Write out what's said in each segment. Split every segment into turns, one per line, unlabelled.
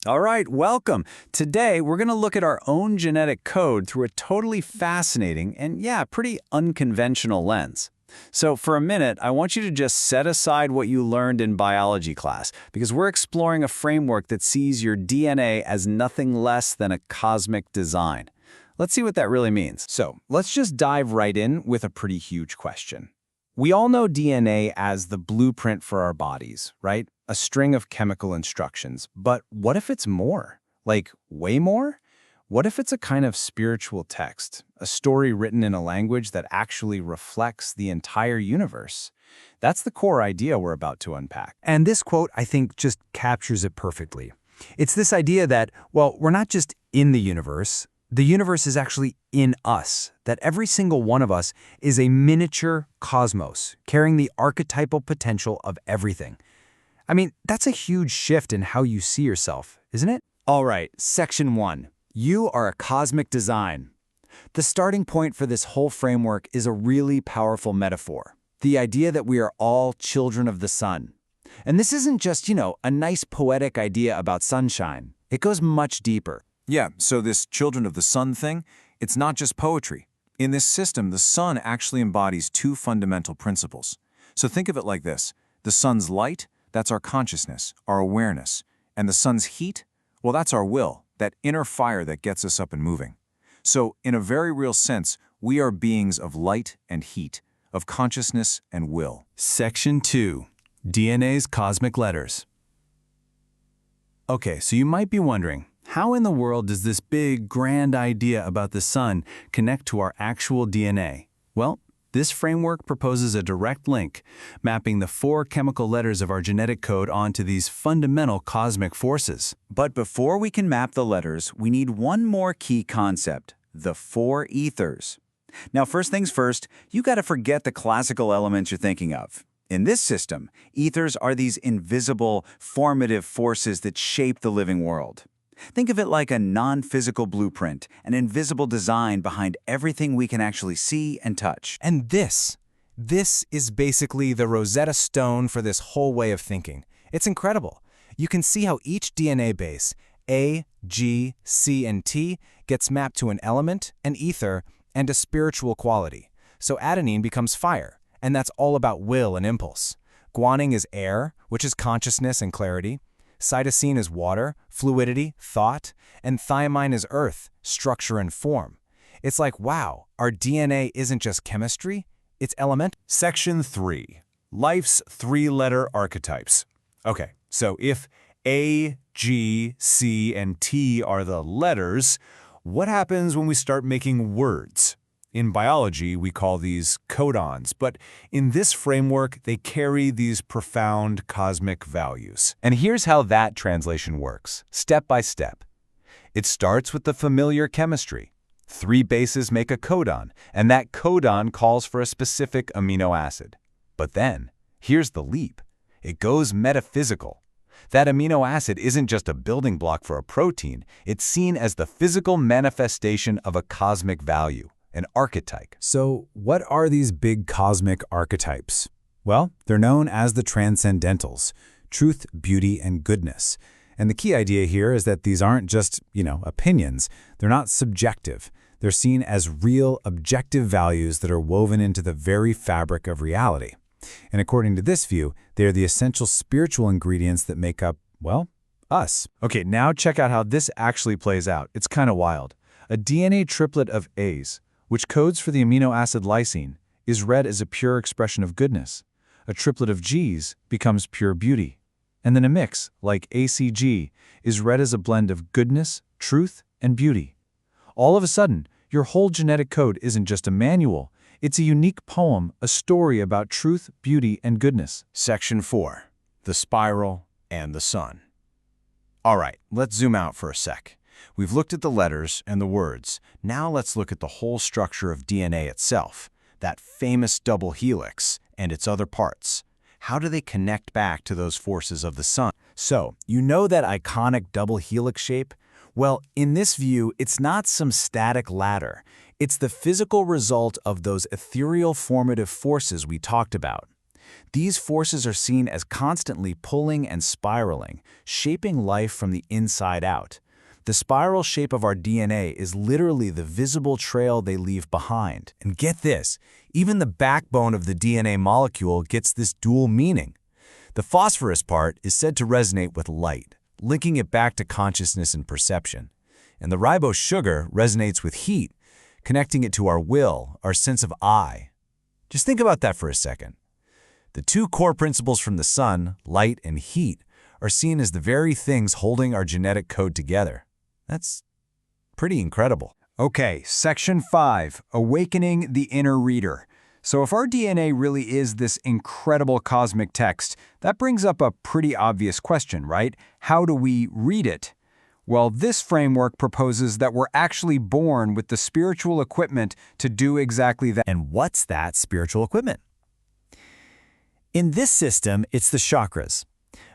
All right, welcome. Today, we're going to look at our own genetic code through a totally fascinating and, yeah, pretty unconventional lens. So for a minute, I want you to just set aside what you learned in biology class, because we're exploring a framework that sees your DNA as nothing less than a cosmic design. Let's see what that really means.
So let's just dive right in with a pretty huge question. We all know DNA as the blueprint for our bodies, right? A string of chemical instructions. But what if it's more? Like, way more? What if it's a kind of spiritual text, a story written in a language that actually reflects the entire universe? That's the core idea we're about to unpack.
And this quote, I think, just captures it perfectly. It's this idea that, well, we're not just in the universe is actually in us, that every single one of us is a miniature cosmos, carrying the archetypal potential of everything. I mean, that's a huge shift in how you see yourself, isn't it?
All right, section 1. You are a cosmic design. The starting point for this whole framework is a really powerful metaphor. The idea that we are all children of the sun. And this isn't just, a nice poetic idea about sunshine. It goes much deeper.
Yeah, so this children of the sun thing, it's not just poetry. In this system, the sun actually embodies two fundamental principles. So think of it like this. The sun's light, that's our consciousness, our awareness. And the sun's heat, well, that's our will, that inner fire that gets us up and moving. So in a very real sense, we are beings of light and heat, of consciousness and will.
Section 2. DNA's cosmic letters. Okay, so you might be wondering, how in the world does this big, grand idea about the sun connect to our actual DNA? Well, this framework proposes a direct link, mapping the 4 chemical letters of our genetic code onto these fundamental cosmic forces. But before we can map the letters, we need one more key concept, the 4 ethers. Now, first things first, you gotta forget the classical elements you're thinking of. In this system, ethers are these invisible, formative forces that shape the living world. Think of it like a non-physical blueprint, an invisible design behind everything we can actually see and touch.
And this is basically the Rosetta Stone for this whole way of thinking. It's incredible. You can see how each DNA base, A, G, C, and T, gets mapped to an element, an ether, and a spiritual quality. So adenine becomes fire, and that's all about will and impulse. Guanine is air, which is consciousness and clarity. Citosine is water, fluidity, thought, and thiamine is earth, structure and form. It's like, wow, our DNA isn't just chemistry, it's elemental.
Section 3. Life's 3-letter archetypes. Okay, so if A, G, C, and T are the letters, what happens when we start making words? In biology, we call these codons, but in this framework, they carry these profound cosmic values.
And here's how that translation works, step by step. It starts with the familiar chemistry. 3 bases make a codon, and that codon calls for a specific amino acid. But then, here's the leap. It goes metaphysical. That amino acid isn't just a building block for a protein, it's seen as the physical manifestation of a cosmic value. An archetype.
So what are these big cosmic archetypes? Well, they're known as the transcendentals, truth, beauty, and goodness. And the key idea here is that these aren't just, opinions. They're not subjective. They're seen as real, objective values that are woven into the very fabric of reality. And according to this view, they're the essential spiritual ingredients that make up, well, us.
Okay, now check out how this actually plays out. It's kind of wild. A DNA triplet of A's, which codes for the amino acid lysine, is read as a pure expression of goodness. A triplet of G's becomes pure beauty. And then a mix, like ACG, is read as a blend of goodness, truth, and beauty. All of a sudden, your whole genetic code isn't just a manual, it's a unique poem, a story about truth, beauty, and goodness.
Section 4. The spiral and the sun. All right, let's zoom out for a sec. We've looked at the letters and the words. Now let's look at the whole structure of DNA itself, that famous double helix and its other parts. How do they connect back to those forces of the sun?
So, you know that iconic double helix shape? Well, in this view, it's not some static ladder. It's the physical result of those ethereal formative forces we talked about.
These forces are seen as constantly pulling and spiraling, shaping life from the inside out. The spiral shape of our DNA is literally the visible trail they leave behind. And get this, even the backbone of the DNA molecule gets this dual meaning. The phosphorus part is said to resonate with light, linking it back to consciousness and perception. And the ribose sugar resonates with heat, connecting it to our will, our sense of I. Just think about that for a second. The two core principles from the sun, light and heat, are seen as the very things holding our genetic code together. That's pretty incredible.
Okay, Section 5, Awakening the Inner Reader. So if our DNA really is this incredible cosmic text, that brings up a pretty obvious question, right? How do we read it? Well, this framework proposes that we're actually born with the spiritual equipment to do exactly that.
And what's that spiritual equipment? In this system, it's the chakras.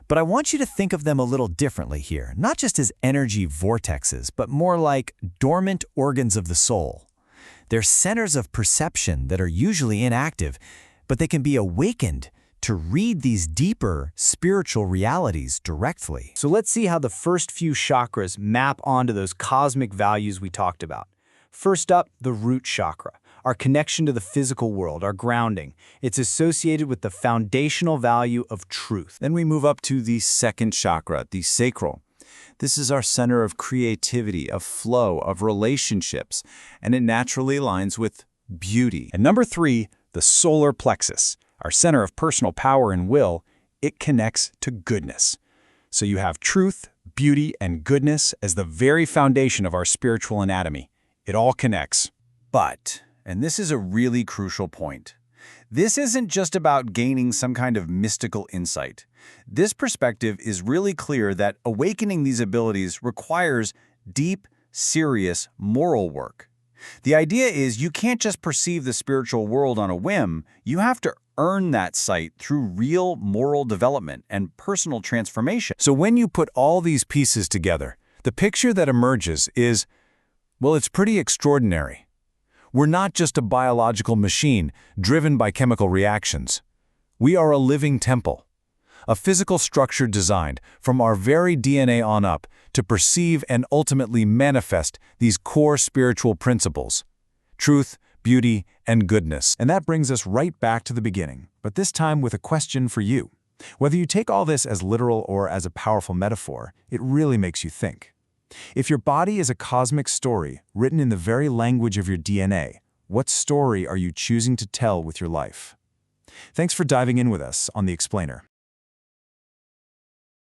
But I want you to think of them a little differently here, not just as energy vortexes, but more like dormant organs of the soul. They're centers of perception that are usually inactive, but they can be awakened to read these deeper spiritual realities directly.
So let's see how the first few chakras map onto those cosmic values we talked about. First up, the root chakra, our connection to the physical world, our grounding. It's associated with the foundational value of truth.
Then we move up to the second chakra, the sacral. This is our center of creativity, of flow, of relationships, and it naturally aligns with beauty.
And number 3, the solar plexus, our center of personal power and will. It connects to goodness. So you have truth, beauty, and goodness as the very foundation of our spiritual anatomy. It all connects.
But, and this is a really crucial point, this isn't just about gaining some kind of mystical insight. This perspective is really clear that awakening these abilities requires deep, serious moral work. The idea is you can't just perceive the spiritual world on a whim, you have to earn that sight through real moral development and personal transformation.
So when you put all these pieces together, the picture that emerges is, well, it's pretty extraordinary. We're not just a biological machine driven by chemical reactions. We are a living temple, a physical structure designed from our very DNA on up to perceive and ultimately manifest these core spiritual principles: truth, beauty, and goodness. And that brings us right back to the beginning, but this time with a question for you. Whether you take all this as literal or as a powerful metaphor, it really makes you think. If your body is a cosmic story written in the very language of your DNA, what story are you choosing to tell with your life? Thanks for diving in with us on The Explainer.